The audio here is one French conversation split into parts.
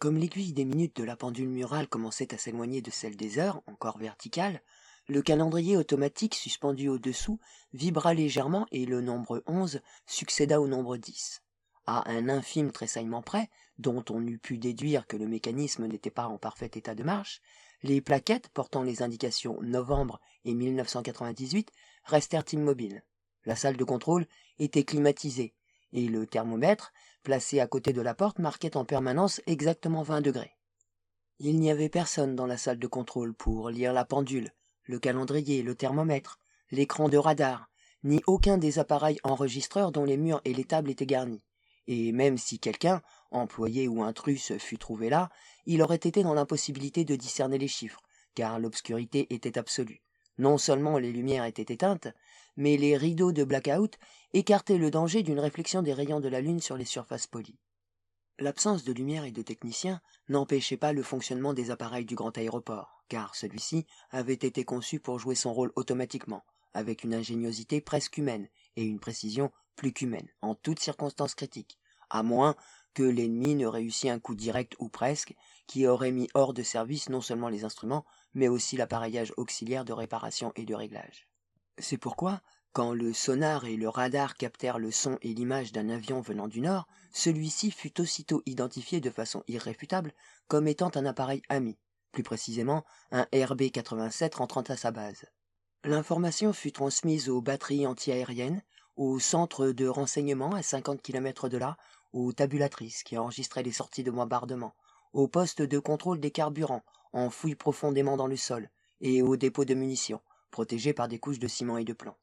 Comme l'aiguille des minutes de la pendule murale commençait à s'éloigner de celle des heures, encore verticale, le calendrier automatique suspendu au-dessous vibra légèrement et le nombre 11 succéda au nombre 10. À un infime tressaillement près, dont on eût pu déduire que le mécanisme n'était pas en parfait état de marche, les plaquettes portant les indications novembre et 1998 restèrent immobiles. La salle de contrôle était climatisée, et le thermomètre, placé à côté de la porte, marquait en permanence exactement 20 degrés. Il n'y avait personne dans la salle de contrôle pour lire la pendule, le calendrier, le thermomètre, l'écran de radar, ni aucun des appareils enregistreurs dont les murs et les tables étaient garnis. Et même si quelqu'un, employé ou intrus, fût trouvé là, il aurait été dans l'impossibilité de discerner les chiffres, car l'obscurité était absolue. Non seulement les lumières étaient éteintes, mais les rideaux de blackout écartaient le danger d'une réflexion des rayons de la lune sur les surfaces polies. L'absence de lumière et de techniciens n'empêchait pas le fonctionnement des appareils du grand aéroport, car celui-ci avait été conçu pour jouer son rôle automatiquement, avec une ingéniosité presque humaine et une précision plus qu'humaine, en toutes circonstances critiques, à moins que l'ennemi ne réussît un coup direct ou presque, qui aurait mis hors de service non seulement les instruments, mais aussi l'appareillage auxiliaire de réparation et de réglage. C'est pourquoi, quand le sonar et le radar captèrent le son et l'image d'un avion venant du nord, celui-ci fut aussitôt identifié de façon irréfutable comme étant un appareil ami, plus précisément un RB-87 rentrant à sa base. L'information fut transmise aux batteries antiaériennes, au centre de renseignement à 50 km de là, aux tabulatrices qui enregistraient les sorties de bombardement, au poste de contrôle des carburants, enfouis profondément dans le sol, et au dépôt de munitions, protégés par des couches de ciment et de plomb.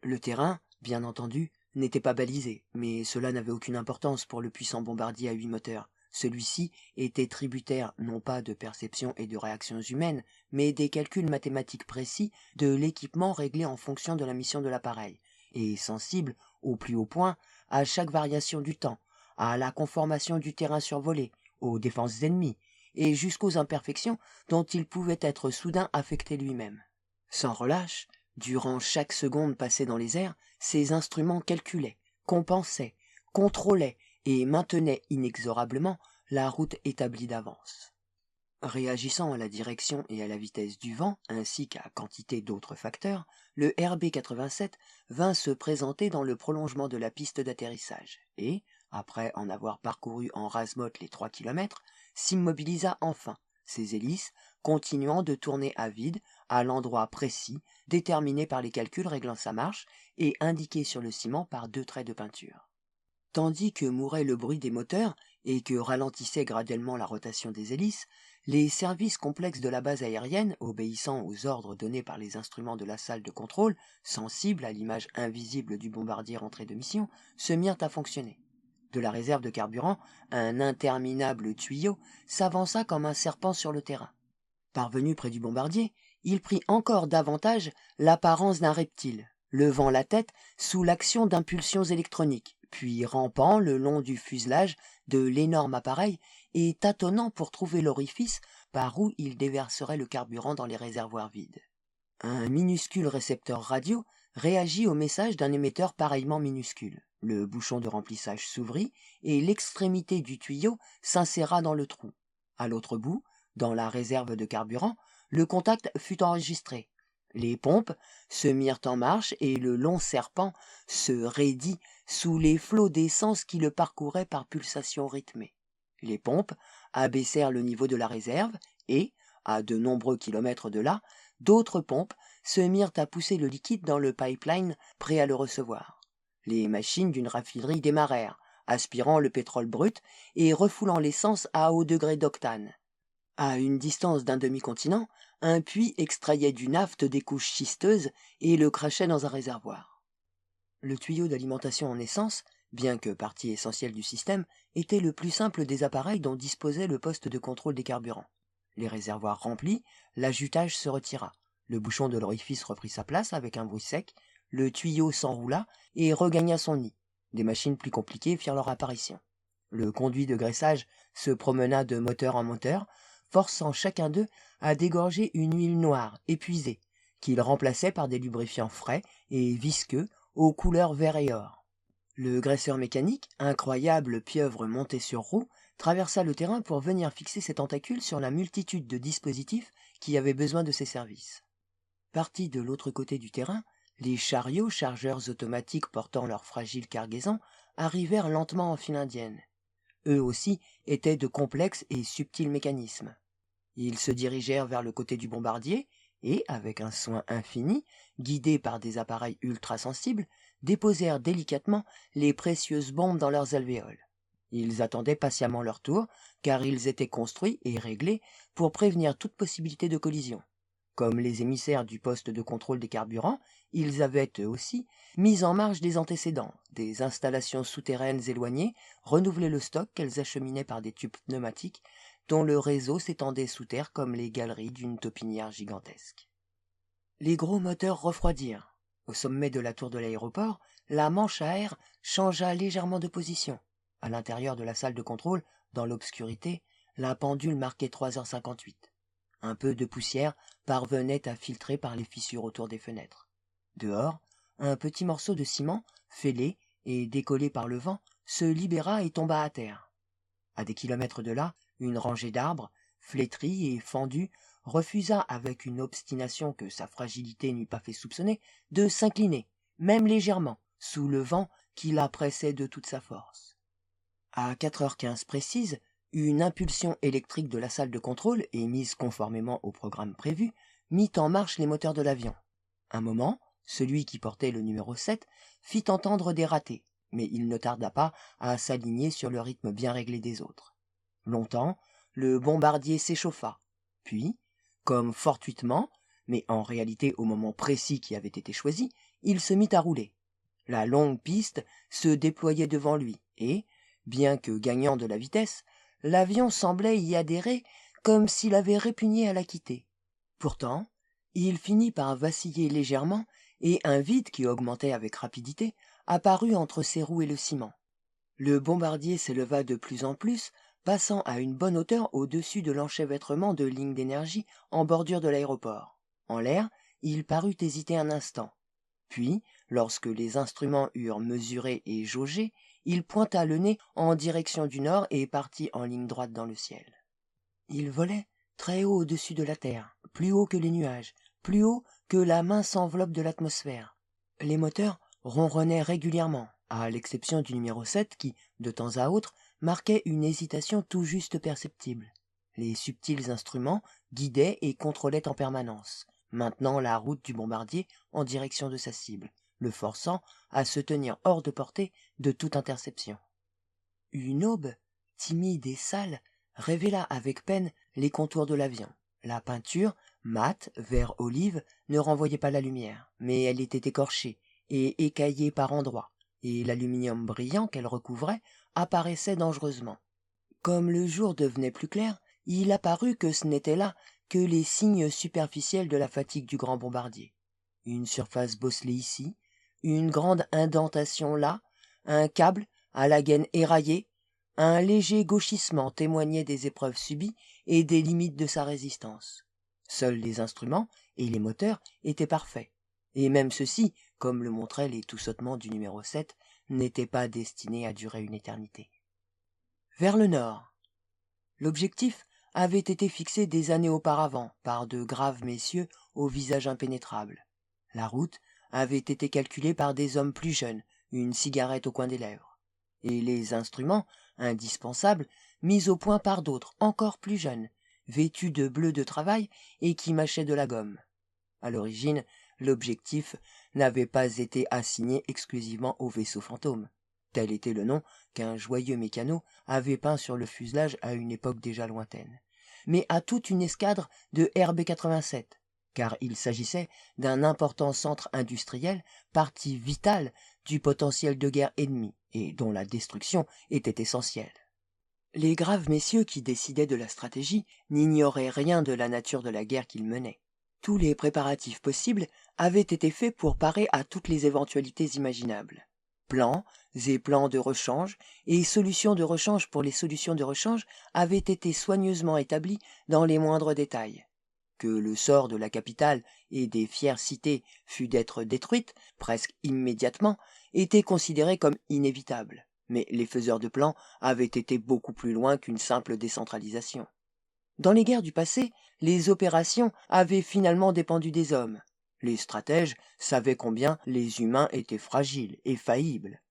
Le terrain, bien entendu, n'était pas balisé, mais cela n'avait aucune importance pour le puissant bombardier à 8 moteurs. Celui-ci était tributaire non pas de perceptions et de réactions humaines, mais des calculs mathématiques précis de l'équipement réglé en fonction de la mission de l'appareil, et sensible, au plus haut point, à chaque variation du temps, à la conformation du terrain survolé, aux défenses ennemies, et jusqu'aux imperfections dont il pouvait être soudain affecté lui-même. Sans relâche, durant chaque seconde passée dans les airs, ces instruments calculaient, compensaient, contrôlaient et maintenaient inexorablement la route établie d'avance. Réagissant à la direction et à la vitesse du vent, ainsi qu'à quantité d'autres facteurs, le RB-87 vint se présenter dans le prolongement de la piste d'atterrissage et, après en avoir parcouru en rase-motte les 3 kilomètres, s'immobilisa enfin, ses hélices continuant de tourner à vide à l'endroit précis déterminé par les calculs réglant sa marche et indiqué sur le ciment par 2 traits de peinture. Tandis que mourait le bruit des moteurs et que ralentissait graduellement la rotation des hélices, les services complexes de la base aérienne, obéissant aux ordres donnés par les instruments de la salle de contrôle, sensibles à l'image invisible du bombardier rentré de mission, se mirent à fonctionner. De la réserve de carburant, un interminable tuyau s'avança comme un serpent sur le terrain. Parvenu près du bombardier, il prit encore davantage l'apparence d'un reptile, levant la tête sous l'action d'impulsions électroniques, puis rampant le long du fuselage de l'énorme appareil et tâtonnant pour trouver l'orifice par où il déverserait le carburant dans les réservoirs vides. Un minuscule récepteur radio réagit au message d'un émetteur pareillement minuscule. Le bouchon de remplissage s'ouvrit et l'extrémité du tuyau s'inséra dans le trou. À l'autre bout, dans la réserve de carburant, le contact fut enregistré. Les pompes se mirent en marche et le long serpent se raidit sous les flots d'essence qui le parcouraient par pulsations rythmées. Les pompes abaissèrent le niveau de la réserve et, à de nombreux kilomètres de là, d'autres pompes se mirent à pousser le liquide dans le pipeline prêt à le recevoir. Les machines d'une raffinerie démarrèrent, aspirant le pétrole brut et refoulant l'essence à haut degré d'octane. À une distance d'un demi-continent, un puits extrayait du naphte des couches schisteuses et le crachait dans un réservoir. Le tuyau d'alimentation en essence, bien que partie essentielle du système, était le plus simple des appareils dont disposait le poste de contrôle des carburants. Les réservoirs remplis, l'ajutage se retira. Le bouchon de l'orifice reprit sa place avec un bruit sec, le tuyau s'enroula et regagna son nid. Des machines plus compliquées firent leur apparition. Le conduit de graissage se promena de moteur en moteur, forçant chacun d'eux à dégorger une huile noire, épuisée, qu'il remplaçait par des lubrifiants frais et visqueux aux couleurs vert et or. Le graisseur mécanique, incroyable pieuvre montée sur roue, traversa le terrain pour venir fixer ses tentacules sur la multitude de dispositifs qui avaient besoin de ses services. Partis de l'autre côté du terrain, les chariots chargeurs automatiques portant leur fragile cargaison arrivèrent lentement en file indienne. Eux aussi étaient de complexes et subtils mécanismes. Ils se dirigèrent vers le côté du bombardier et, avec un soin infini, guidés par des appareils ultrasensibles, déposèrent délicatement les précieuses bombes dans leurs alvéoles. Ils attendaient patiemment leur tour, car ils étaient construits et réglés pour prévenir toute possibilité de collision. Comme les émissaires du poste de contrôle des carburants, ils avaient, eux aussi, mis en marge des antécédents, des installations souterraines éloignées, renouvelé le stock qu'elles acheminaient par des tubes pneumatiques, dont le réseau s'étendait sous terre comme les galeries d'une taupinière gigantesque. Les gros moteurs refroidirent. Au sommet de la tour de l'aéroport, la manche à air changea légèrement de position. À l'intérieur de la salle de contrôle, dans l'obscurité, la pendule marquait 3h58. Un peu de poussière parvenait à filtrer par les fissures autour des fenêtres. Dehors, un petit morceau de ciment, fêlé et décollé par le vent, se libéra et tomba à terre. À des kilomètres de là, une rangée d'arbres, flétris et fendus, refusa avec une obstination que sa fragilité n'eût pas fait soupçonner, de s'incliner, même légèrement, sous le vent qui la pressait de toute sa force. À 4h15 précise, une impulsion électrique de la salle de contrôle, émise conformément au programme prévu, mit en marche les moteurs de l'avion. Un moment, celui qui portait le numéro 7 fit entendre des ratés, mais il ne tarda pas à s'aligner sur le rythme bien réglé des autres. Longtemps, le bombardier s'échauffa, puis, comme fortuitement, mais en réalité au moment précis qui avait été choisi, il se mit à rouler. La longue piste se déployait devant lui et, bien que gagnant de la vitesse, l'avion semblait y adhérer comme s'il avait répugné à la quitter. Pourtant, il finit par vaciller légèrement et un vide qui augmentait avec rapidité apparut entre ses roues et le ciment. Le bombardier s'éleva de plus en plus, passant à une bonne hauteur au-dessus de l'enchevêtrement de lignes d'énergie en bordure de l'aéroport. En l'air, il parut hésiter un instant. Puis, lorsque les instruments eurent mesuré et jaugé, il pointa le nez en direction du nord et partit en ligne droite dans le ciel. Il volait très haut au-dessus de la terre, plus haut que les nuages, plus haut que la mince enveloppe de l'atmosphère. Les moteurs ronronnaient régulièrement, à l'exception du numéro 7 qui, de temps à autre, marquait une hésitation tout juste perceptible. Les subtils instruments guidaient et contrôlaient en permanence, maintenant la route du bombardier en direction de sa cible, le forçant à se tenir hors de portée de toute interception. Une aube, timide et sale, révéla avec peine les contours de l'avion. La peinture, mate, vert olive, ne renvoyait pas la lumière, mais elle était écorchée et écaillée par endroits, et l'aluminium brillant qu'elle recouvrait apparaissait dangereusement. Comme le jour devenait plus clair, il apparut que ce n'étaient là que les signes superficiels de la fatigue du grand bombardier. Une surface bosselée ici, une grande indentation là, un câble à la gaine éraillée, un léger gauchissement témoignait des épreuves subies et des limites de sa résistance. Seuls les instruments et les moteurs étaient parfaits, et même ceux-ci, comme le montraient les tout-sautements du numéro 7, n'étaient pas destinés à durer une éternité. Vers le nord. L'objectif avait été fixé des années auparavant par de graves messieurs au visage impénétrable. La route avait été calculée par des hommes plus jeunes, une cigarette au coin des lèvres, et les instruments, indispensables, mis au point par d'autres encore plus jeunes, vêtus de bleu de travail et qui mâchaient de la gomme. À l'origine, l'objectif n'avait pas été assigné exclusivement au vaisseau fantôme. Tel était le nom qu'un joyeux mécano avait peint sur le fuselage à une époque déjà lointaine, mais à toute une escadre de RB-87, car il s'agissait d'un important centre industriel, partie vitale du potentiel de guerre ennemi, et dont la destruction était essentielle. Les graves messieurs qui décidaient de la stratégie n'ignoraient rien de la nature de la guerre qu'ils menaient. Tous les préparatifs possibles avaient été faits pour parer à toutes les éventualités imaginables. Plans et plans de rechange et solutions de rechange pour les solutions de rechange avaient été soigneusement établis dans les moindres détails. Que le sort de la capitale et des fières cités fût d'être détruite, presque immédiatement, était considéré comme inévitable. Mais les faiseurs de plans avaient été beaucoup plus loin qu'une simple décentralisation. Dans les guerres du passé, les opérations avaient finalement dépendu des hommes. Les stratèges savaient combien les humains étaient fragiles et faillibles.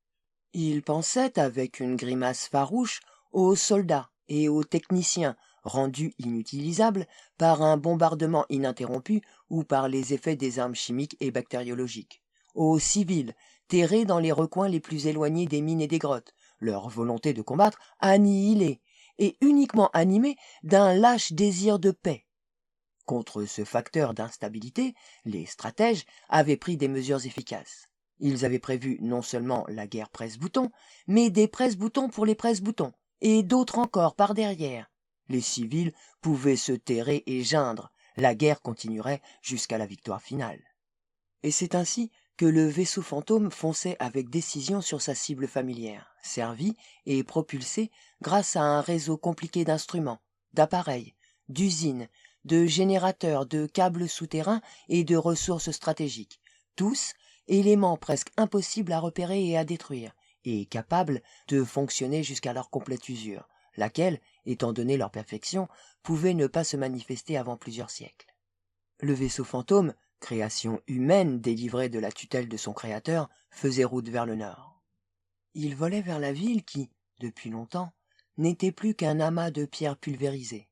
Ils pensaient avec une grimace farouche aux soldats et aux techniciens rendus inutilisables par un bombardement ininterrompu ou par les effets des armes chimiques et bactériologiques, aux civils terrés dans les recoins les plus éloignés des mines et des grottes, leur volonté de combattre annihilée et uniquement animée d'un lâche désir de paix. Contre ce facteur d'instabilité, les stratèges avaient pris des mesures efficaces. Ils avaient prévu non seulement la guerre presse-bouton, mais des presse-boutons pour les presse-boutons, et d'autres encore par derrière. Les civils pouvaient se terrer et geindre, la guerre continuerait jusqu'à la victoire finale. Et c'est ainsi que le vaisseau fantôme fonçait avec décision sur sa cible familière, servi et propulsé grâce à un réseau compliqué d'instruments, d'appareils, d'usines, de générateurs, de câbles souterrains et de ressources stratégiques, tous éléments presque impossibles à repérer et à détruire, et capables de fonctionner jusqu'à leur complète usure, laquelle, étant donné leur perfection, pouvait ne pas se manifester avant plusieurs siècles. Le vaisseau fantôme, création humaine délivrée de la tutelle de son créateur, faisait route vers le nord. Il volait vers la ville qui, depuis longtemps, n'était plus qu'un amas de pierres pulvérisées.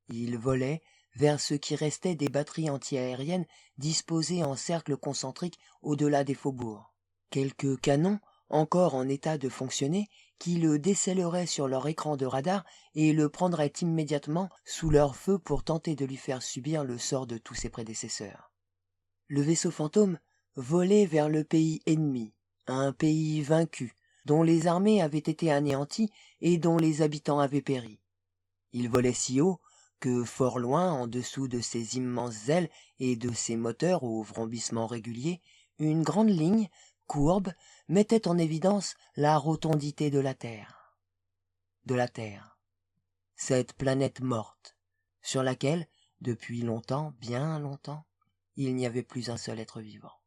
Il volait vers ce qui restait des batteries antiaériennes disposées en cercles concentriques au-delà des faubourgs. Quelques canons, encore en état de fonctionner, qui le décèleraient sur leur écran de radar et le prendraient immédiatement sous leur feu pour tenter de lui faire subir le sort de tous ses prédécesseurs. Le vaisseau fantôme volait vers le pays ennemi, un pays vaincu, dont les armées avaient été anéanties et dont les habitants avaient péri. Il volait si haut que, fort loin, en dessous de ses immenses ailes et de ses moteurs au vrombissement régulier, une grande ligne, courbe, mettait en évidence la rotondité de la Terre. De la Terre. Cette planète morte, sur laquelle, depuis longtemps, bien longtemps, il n'y avait plus un seul être vivant.